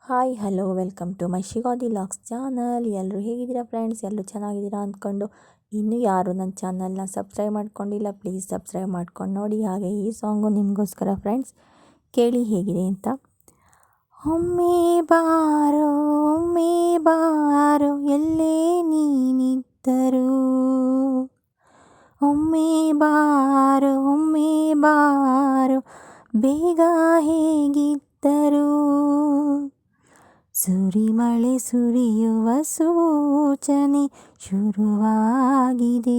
Hi hello welcome to my Shivadi logs channel. ಎಲ್ಲರೂ ಹೇಗಿದ್ದೀರಾ friends? ಎಲ್ಲರೂ ಚೆನ್ನಾಗಿದ್ದೀರಾ ಅಂದ್ಕೊಂಡು, ಇನ್ನೂ ಯಾರು ನನ್ನ ಚಾನಲ್ನ ಸಬ್ಸ್ಕ್ರೈಬ್ ಮಾಡ್ಕೊಂಡಿಲ್ಲ ಪ್ಲೀಸ್ ಸಬ್ಸ್ಕ್ರೈಬ್ ಮಾಡ್ಕೊಂಡು ನೋಡಿ. ಹಾಗೆ ಈ ಸಾಂಗು ನಿಮಗೋಸ್ಕರ ಫ್ರೆಂಡ್ಸ್, ಕೇಳಿ ಹೇಗಿದೆ ಅಂತ. ಒಮ್ಮೆ ಬಾರೋ ಒಮ್ಮೆ ಬಾರೋ ಎಲ್ಲೇ ನೀನಿದ್ದರು, ಒಮ್ಮೆ ಬಾರೋ ಬೇಗ ಹೇಗಿದ್ದರು, ಸುರಿಮಳೆ ಸುರಿಯುವ ಸೂಚನೆ ಶುರುವಾಗಿದೆ,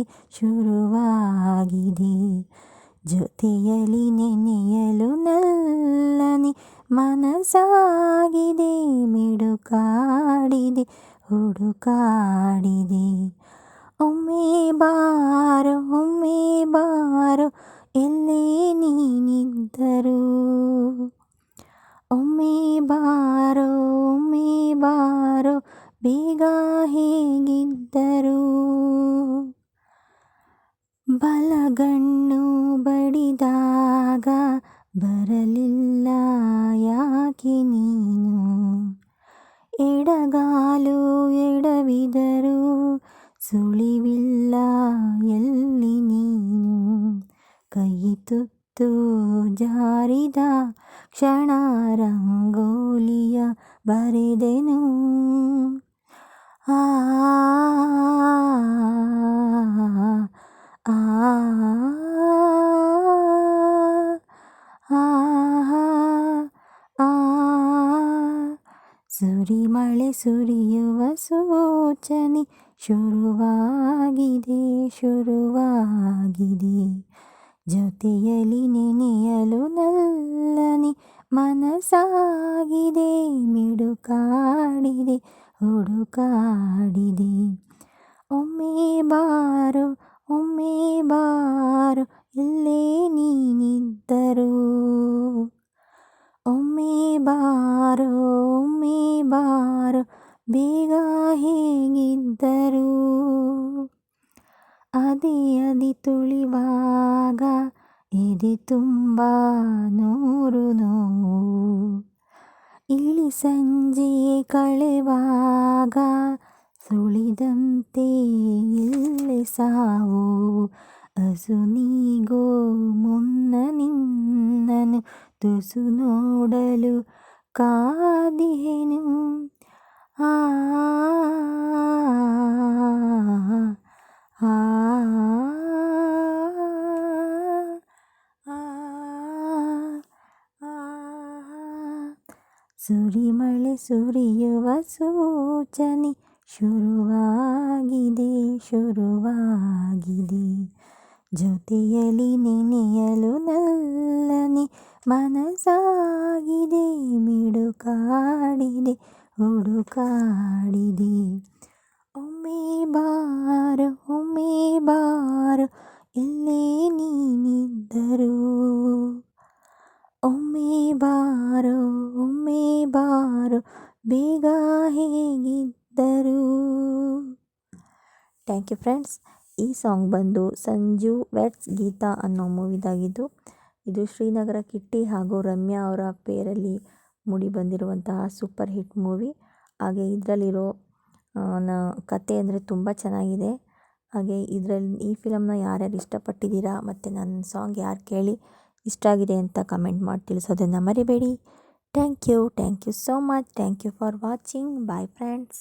ಜೊತೆಯಲ್ಲಿ ನೆನೆಯಲು ನಲ್ಲನೆ ಮನಸಾಗಿದೆ, ಮಿಡುಕಾಡಿದೆ ಹುಡುಕಾಡಿದೆ. ಒಮ್ಮೆ ಬಾರೋ ಎಲ್ಲೇ ನೀನಿದ್ದರು, ಒಮ್ಮೆ ಬಾರೋ ಬೇಗ ಹೇಗಿದ್ದರು, ಬಲಗಣ್ಣು ಬಡಿದಾಗ ಬರಲಿಲ್ಲ ಯಾಕೆ ನೀನು, ಎಡಗಾಲು ಎಡವಿದರು ಸುಳಿವಿಲ್ಲ ಎಲ್ಲಿ ನೀನು, ಕೈ ತುತ್ತು ಜಾರಿದ ಕ್ಷಣ ರಂಗೋಲಿಯ ಬರೆದೆನು, ಆ ಆ ಸುರಿಮಳೆ ಸುರಿಯುವ ಸೂಚನೆ ಶುರುವಾಗಿದೆ, ಜೊತೆಯಲ್ಲಿ ನೆನೆಯಲು ನಲ್ಲನೆ ಮನಸಾಗಿದೆ, ಮಿಡುಕಾಡಿದೆ ಹುಡುಕಾಡಿದೆ. ಒಮ್ಮೆ ಬಾರೋ ಎಲ್ಲೇ ನೀನಿದ್ದರು, ಒಮ್ಮೆ ಬಾರೋ ಬೇಗ ಹೇಗಿದ್ದರು, ಅದಿ ತುಳಿವಾಗ ಎದೆ ತುಂಬ ನೂರು ನೋವು, ಇಳಿ ಸಂಜೆ ಕಳೆವಾಗ ಸುಳಿದಂತೆ ಇಲ್ಲೇ ಸಾವು, ಹಸು ನೀಗೋ ಮುನ್ನ ನಿನ್ನನು ತುಸು ನೋಡಲು ಕಾದಿಹೆನು, ಆ ಸುರಿಮಳೆ ಸುರಿಯುವ ಸೂಚನೆ ಶುರುವಾಗಿದೆ, ಜೊತೆಯಲ್ಲಿ ನೆನೆಯಲು ನಲ್ಲನೆ ಮನಸಾಗಿದೆ, ಮಿಡುಕಾಡಿದೆ ಹುಡುಕಾಡಿದೆ. ಒಮ್ಮೆ ಬಾರೋ ಎಲ್ಲೇ ನೀನಿದ್ದರು, ಒಮ್ಮೆ ಬಾರೋ ಬೇಗ ಹೇಗಿದ್ದರು. Thank you friends. ಈ ಸಾಂಗ್ ಬಂದು ಸಂಜು ವೆಟ್ಸ್ ಗೀತಾ ಅನ್ನೋ ಮೂವಿದಾಗಿದ್ದು, ಇದು ಶ್ರೀನಗರ ಕಿಟ್ಟಿ ಹಾಗೂ ರಮ್ಯಾ ಅವರ ಪೇರಲ್ಲಿ ಮೂಡಿ ಬಂದಿರುವಂತಹ ಸೂಪರ್ ಹಿಟ್ ಮೂವಿ. ಹಾಗೆ ಇದರಲ್ಲಿರೋ ಕತೆ ಅಂದರೆ ತುಂಬ ಚೆನ್ನಾಗಿದೆ. ಹಾಗೆ ಈ ಫಿಲಮ್ನ ಯಾರ್ಯಾರು ಇಷ್ಟಪಟ್ಟಿದ್ದೀರಾ ಮತ್ತು ನನ್ನ ಸಾಂಗ್ ಯಾರು ಕೇಳಿ ಇಷ್ಟ ಆಗಿದೆ ಅಂತ ಕಮೆಂಟ್ ಮಾಡಿ ತಿಳಿಸೋದನ್ನು ಮರಿಬೇಡಿ. Thank you so much. Thank you for watching. Bye friends.